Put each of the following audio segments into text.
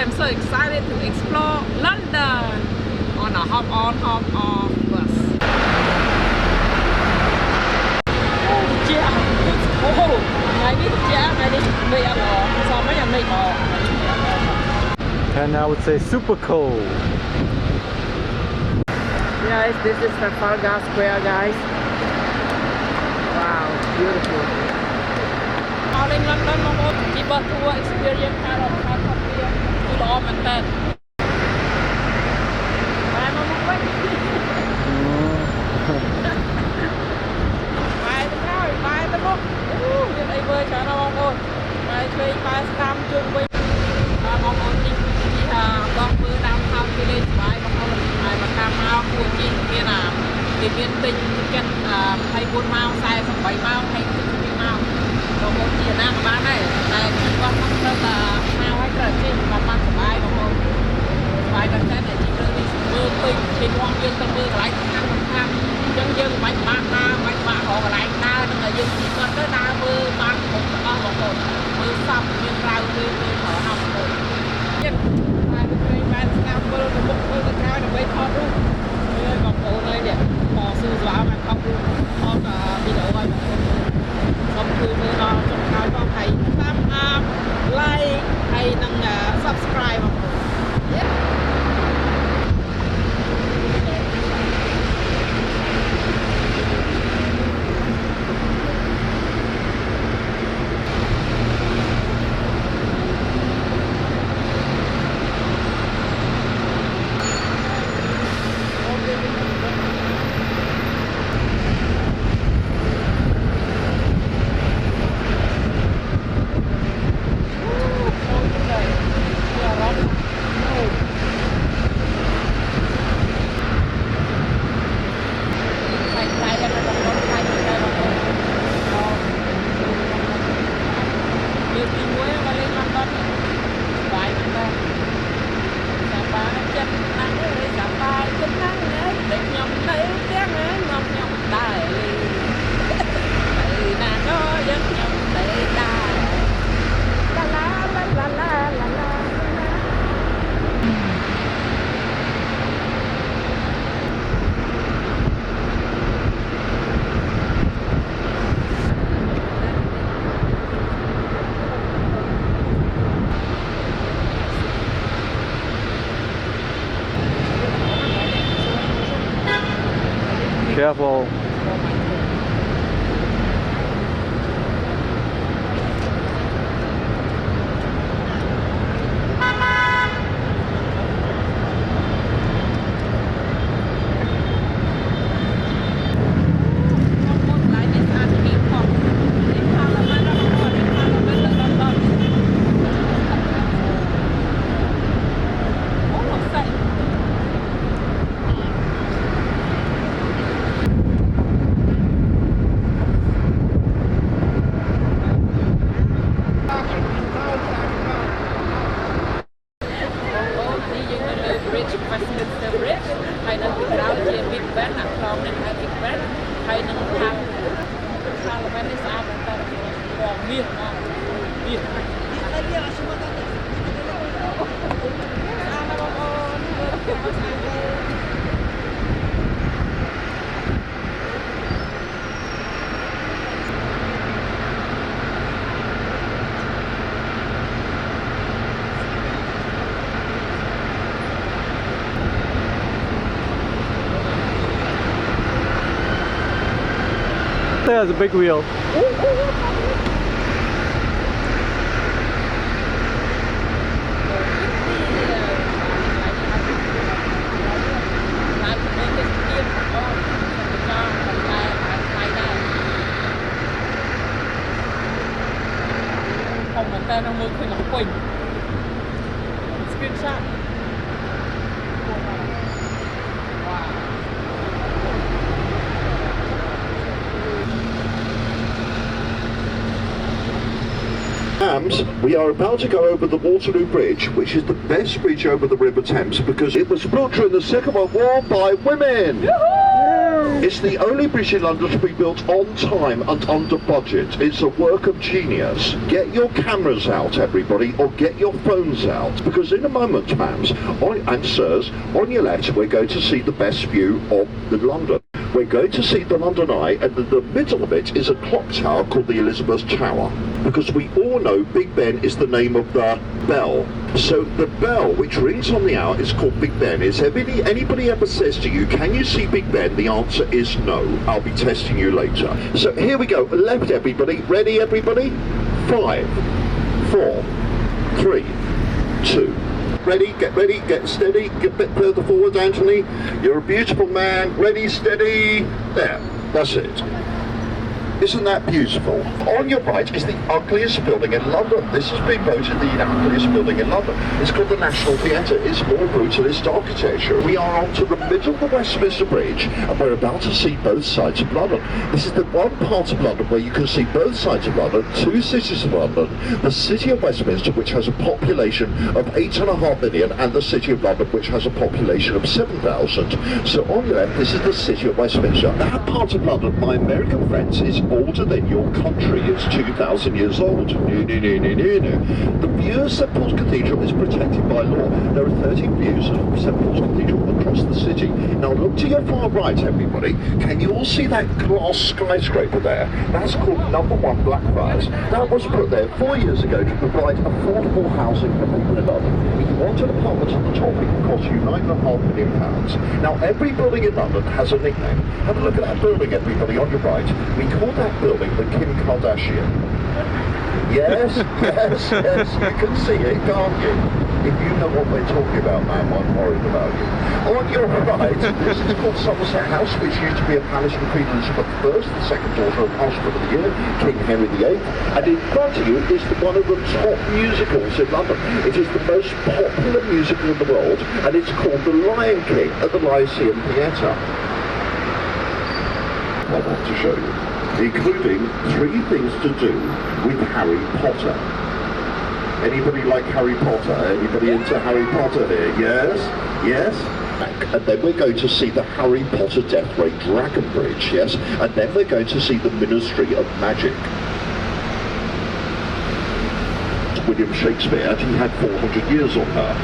I'm so excited to explore London on a hop on, hop off bus. Oh, yeah, it's cold. I need jam, I need mây ăn bò. So mấy nhà mây bò. And I would say super cold. Guys, this is Trafalgar Square, guys. Wow, beautiful. Calling London, mọi người chỉ bật tour experience khá là tôi lo mình tên. Bài mà muốn quay. Bài tới nào, bài tới lúc. Như đây vừa trở nào mọi người. Bài chơi bài scam chung với. Mọi người chỉ con vừa làm thăm đi lên bài mọi người. Bài mà cam mau của chị kia là thì viên tinh kết hay 4 mao, sai 7 mao hay 9 mao. Mọi người chỉ là các bạn này, tại khi con không rất là mao hay trở trên mà bạn của bài mọi người. Bài gần thế này chỉ đưa đi mưa tinh, trên hoang viên tâm mưa lại thăm dân dân bánh bạc họ lại ta nên là dân chỉ có tới ta mưa bạc một có một cột mưa sập nhưng rau mưa thở nằm rồi. Nhân bài của người bạn nào mưa nó bốc mưa nó cao nó bay thọt luôn. Mưa ngọc cổ nơi nè, mò sư gió mà không luôn, thọt đi đâu rồi. Khôngคือมือเราจงเขาก็ให้ตามไลค์ให้นั่งsubscribe มา Careful. There's a big wheel. Screenshot. We are about to go over the Waterloo Bridge, which is the best bridge over the River Thames because it was built during the Second World War by women. It's the only bridge in London to be built on time and under budget. It's a work of genius. Get your cameras out, everybody, or get your phones out, because in a moment, ma'ams and sirs, on your left, we're going to see the best view of London. We're going to see the London Eye, and in the middle of it is a clock tower called the Elizabeth Tower, because we all know Big Ben is the name of the bell. So the bell which rings on the hour is called Big Ben. Is anybody ever says to you, can you see Big Ben? The answer is no. I'll be testing you later. So here we go. Left, everybody. Ready, everybody? 5, 4, 3, 2. Ready, get steady, get a bit further forward, Anthony. You're a beautiful man. Ready, steady. There, that's it. Isn't that beautiful? On your right is the ugliest building in London. This has been voted the ugliest building in London. It's called the National Theatre. It's more brutalist architecture. We are onto the middle of the Westminster Bridge, and we're about to see both sides of London. This is the one part of London where you can see both sides of London, two cities of London, the city of Westminster, which has a population of 8.5 million, and the city of London, which has a population of 7,000. So on your left, this is the city of Westminster. That part of London, my American friends, is older than your country. It's 2,000 years old. No. The view of St Paul's Cathedral is protected by law. There are 13 views of St Paul's Cathedral across the city. Now look to your far right, everybody. Can you all see that glass skyscraper there? That's called Number 1 Blackfriars. That was put there 4 years ago to provide affordable housing for people in London. If you want an apartment at the top, it can cost you £9.5 million. Now every building in London has a nickname. Have a look at that building, everybody, on your right. We call that building the Kim Kardashian. Yes, you can see it, can't you? If you know what we're talking about, ma'am, I'm worried about you. On your right, this is called Somerset House, which used to be a palace for Queen Elizabeth I, the second daughter of Husband of the Year, King Henry VIII. And in front of you is one of the top musicals in London. It is the most popular musical in the world, and it's called The Lion King at the Lyceum Theatre. I want to show you, including 3 things to do with Harry Potter. Anybody like Harry Potter? Anybody into Harry Potter here? Yes? And then we're going to see the Harry Potter Death Ray Dragon Bridge, yes? And then we're going to see the Ministry of Magic. William Shakespeare, and he had 400 years on her.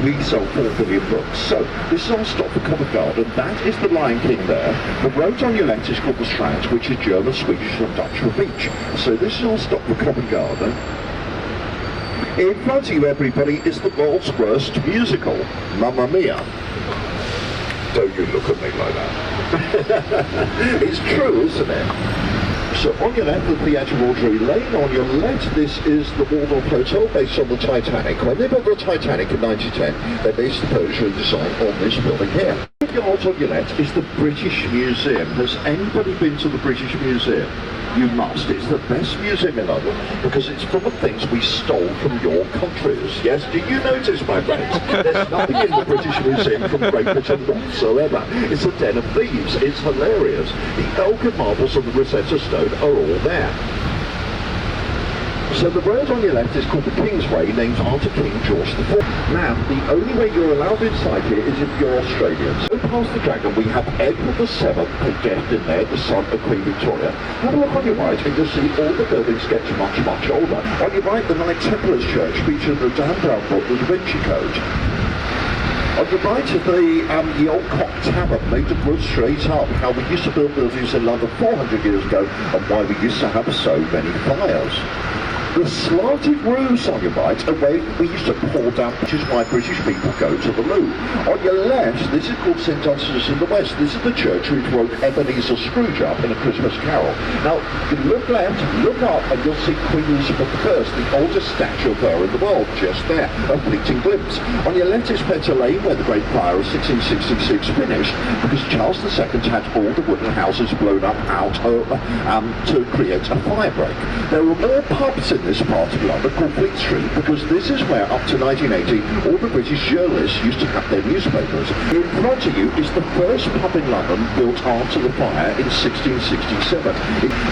He sold 4 billion books. So this is our stop for Covent Garden. That is the Lion King there. The road on your left is called the Strand, which is German, Swedish and Dutch for beach. So this is our stop for Covent Garden. In front of you, everybody, is the world's worst musical, Mamma Mia. Don't you look at me like that. It's true, isn't it? So on your left, the Theatre Audrey Lane. On your left, this is the Waldorf Hotel based on the Titanic. When they built the Titanic in 1910, they based the Persian design on this building here. Yards on your left is the British Museum. Has anybody been to the British Museum? You must. It's the best museum in London because it's full of things we stole from your countries. Yes, do you notice, my friends? There's nothing in the British Museum from Great Britain whatsoever. It's a den of thieves. It's hilarious. The Elgin marbles and the Rosetta Stone are all there. So the road on your left is called the Kingsway, named after King George IV. Now, the only way you're allowed inside here is if you're Australian. So past the Dragon, we have Edward VII, the death in there, the son of Queen Victoria. Have a look on your right and you'll see all the buildings get much older. On your right, the Knight Templars Church featuring the Dan Brown book, The Da Vinci Code. On the right of the old Cock Tower, made of wood straight up, how we used to build buildings in London 400 years ago and why we used to have so many fires. The slanted roofs on your right are where we used to pour down, which is why British people go to the loo. On your left, this is called St Dunstan's in the West. This is the church which woke Ebenezer Scrooge up in A Christmas Carol. Now, you look left, look up, and you'll see Queen Elizabeth I, the oldest statue of her in the world, just there, a fleeting glimpse. On your left is Fetter Lane, where the Great Fire of 1666 finished, because Charles II had all the wooden houses blown up out to create a firebreak. There were more pubs in in this part of London called Fleet Street because this is where up to 1980 all the British journalists used to have their newspapers. In front of you is the first pub in London built after the fire in 1667.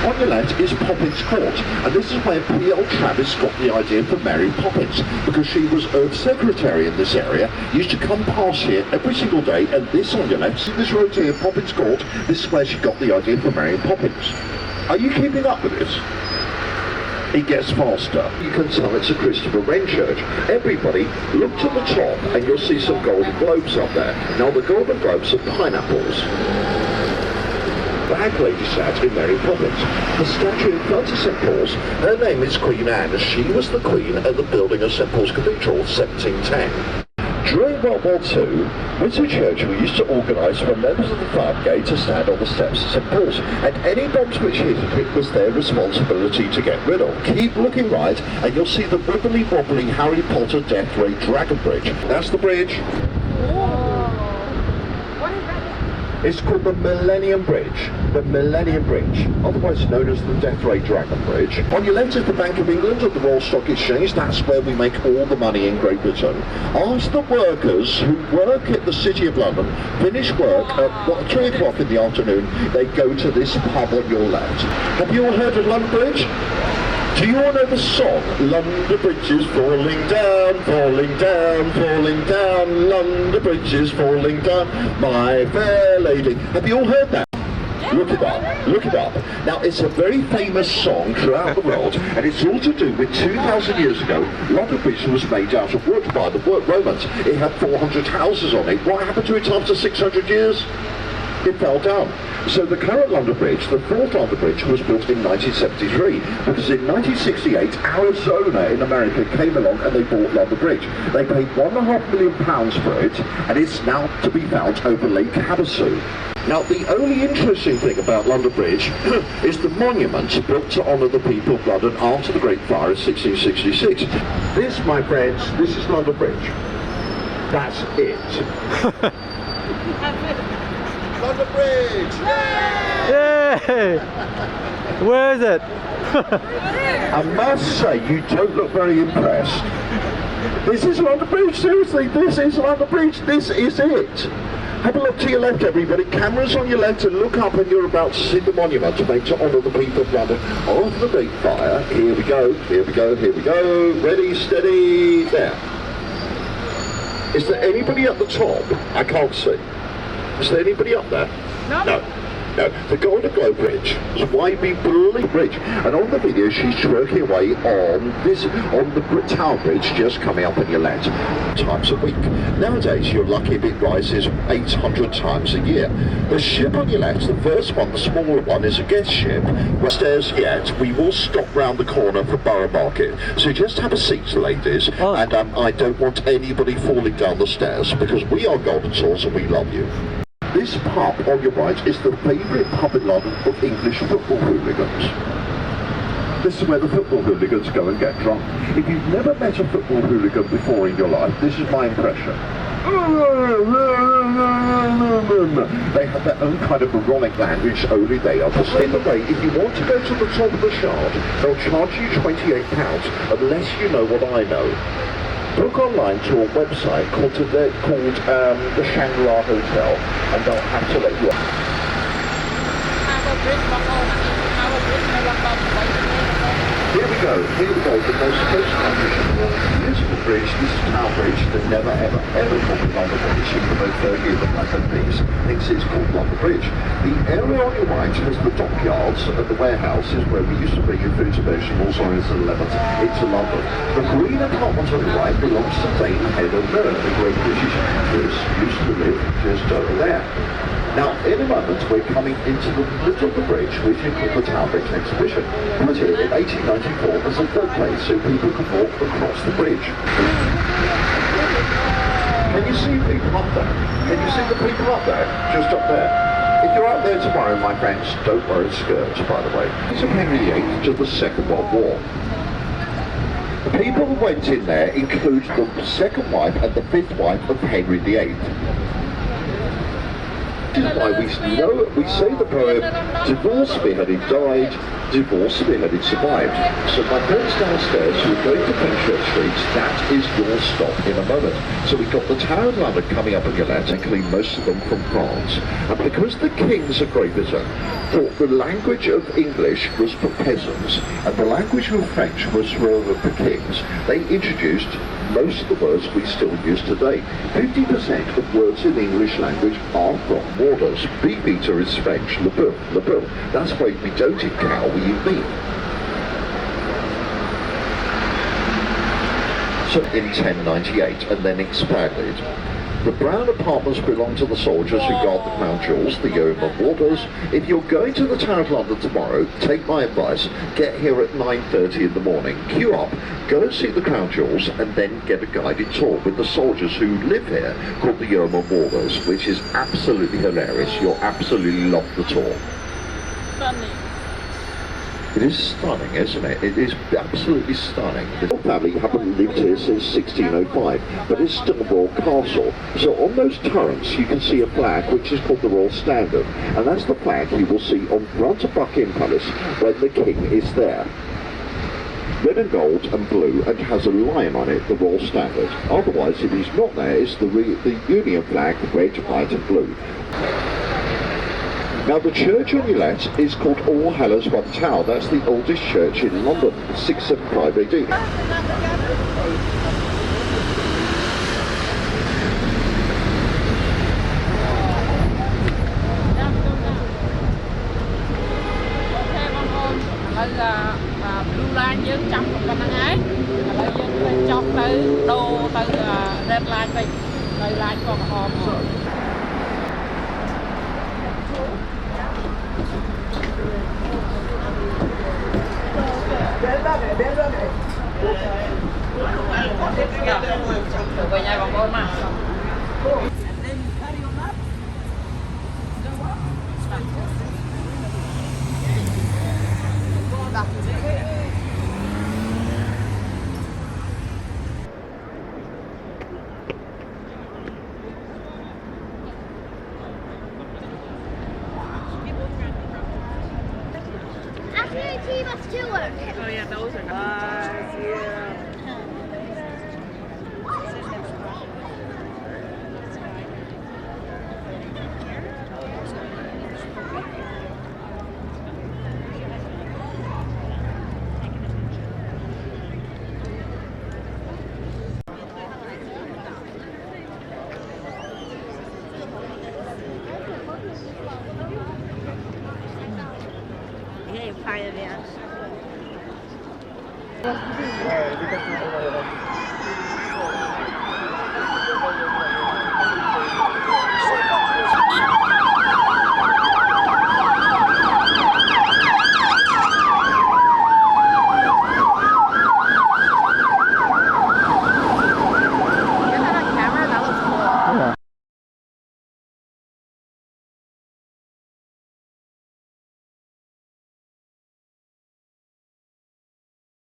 On your left is Poppins Court, and this is where P.L. Travis got the idea for Mary Poppins because she was Earth Secretary in this area, used to come past here every single day, and this on your left, see this road here, Poppins Court, this is where she got the idea for Mary Poppins. Are you keeping up with this? It gets faster. You can tell it's a Christopher Wren church. Everybody, look to the top and you'll see some golden globes up there. Now the golden globes are pineapples. The Hag Lady sat in Mary Poppins. The statue in front of St Paul's, her name is Queen Anne. She was the Queen at the building of St Paul's Cathedral, 1710. During World War II, Windsor Churchill used to organise for members of the fire brigade to stand on the steps of St Paul's, and any bombs which hit it was their responsibility to get rid of. Keep looking right, and you'll see the wibbly-wobbly Harry Potter Death Ray Dragon Bridge. That's the bridge. What is that? It's called the Millennium Bridge. The Millennium Bridge, otherwise known as the Death Ray Dragon Bridge. On your left is the Bank of England at the Royal Stock Exchange. That's where we make all the money in Great Britain. Ask the workers who work at the City of London, finish work at 3 o'clock in the afternoon, they go to this pub on your left. Have you all heard of London Bridge? Do you all know the song, London Bridge is falling down, falling down, falling down, London Bridge is falling down, my fair lady. Have you all heard that? Look it up, look it up. Now it's a very famous song throughout the world, and it's all to do with 2,000 years ago, London Bridge was made out of wood by the Romans. It had 400 houses on it. What happened to it after 600 years? It fell down. So the current London Bridge, the fourth London Bridge, was built in 1973 because in 1968 Arizona in America came along and they bought London Bridge. They paid £1.5 million for it, and it's now to be found over Lake Havasu. Now the only interesting thing about London Bridge is the monument built to honour the people of London after the Great Fire of 1666. This, my friends, this is London Bridge. That's it. London Bridge! Yay! Where is it? I must say, you don't look very impressed. This is London Bridge, seriously, this is London Bridge, this is it. Have a look to your left, everybody. Cameras on your left, and look up, and you're about to see the monument made to honour the people of London after the Great Fire. Here we go, here we go, here we go. Ready, steady, there. Is there anybody at the top? I can't see. Is there anybody up there? No. No. No. The Golden Globe Bridge is YB Bridge, and on the video she's twerking away on the Tower Bridge just coming up on your left times a week. Nowadays your lucky if it rises 800 times a year. The ship on your left, the first one, the smaller one, is a guest ship. We're stairs yet. We will stop round the corner for Borough Market. So just have a seat, ladies, and I don't want anybody falling down the stairs because we are Golden Swords and we love you. This pub on your right is the favourite pub in London of English football hooligans. This is where the football hooligans go and get drunk. If you've never met a football hooligan before in your life, this is my impression. They have their own kind of moronic language, only they understand. By the way, if you want to go to the top of the Shard, they'll charge you £28 unless you know what I know. Book online to a website called the Shangri-La Hotel, and they'll have to let you up. Here we go, the most beautiful bridge, this is Tower Bridge, that never ever called London Bridge, even though 30 of the Black Peas thinks it's called London Bridge. The area on your right has the dockyards and the warehouses where we used to bring your fruits and vegetables on into the Levant, into London. The green apartment on the right belongs to Dame Helen Mirren, the great British actress used to live just over there. Now, in a moment, we're coming into the middle of the bridge, which is called the Tower Bridge Exhibition, put here in 1894 as a footway so people could walk across the bridge. Can you see people up there? Can you see the people up there? Just up there. If you're out there tomorrow, my friends, don't wear skirts, by the way. It's of Henry VIII to the Second World War. The people who went in there include the second wife and the fifth wife of Henry VIII. This is why we say the poem, divorce spearheaded died, divorce spearheaded survived. So my friends downstairs who are going to Fenchurch Street, that is your stop in a moment. So we've got the Tower of London coming up again, actually most of them from France. And because the kings of Great Britain thought the language of English was for peasants and the language of French was for kings, they introduced most of the words we still use today. 50% of words in the English language are from Warders. Beef eater is French, le boeuf, le boeuf. That's why we don't eat cow, we eat beef. So in 1098 and then expanded. The brown apartments belong to the soldiers who guard the crown jewels, the yeoman warders. If you're going to the Tower of London tomorrow, take my advice, get here at 9:30 in the morning, queue up, go and see the crown jewels, and then get a guided tour with the soldiers who live here, called the yeoman warders, which is absolutely hilarious. You'll absolutely love the tour. Stunning. It is stunning, isn't it? It is absolutely stunning. The royal family haven't lived here since 1605, but it's still a royal castle. So on those turrets you can see a flag which is called the Royal Standard, and that's the flag you will see on front of Buckingham Palace when the king is there. Red and gold and blue, and has a lion on it, the Royal Standard. Otherwise, if he's not there, it's the Union flag, red, white and blue. Now the church on your left is called All Hallows One Tower. That's the oldest church in London, 675 AD. Blue line យើងចាប់ប៉ុណ្ណឹងហើយឥឡូវយើងទៅចប់ទៅដូរទៅ red line វិញទៅ line ក៏ក្រហមមក Về nhà bằng con mà. After must do work. Oh yeah, those are nice. Yeah. Fire there.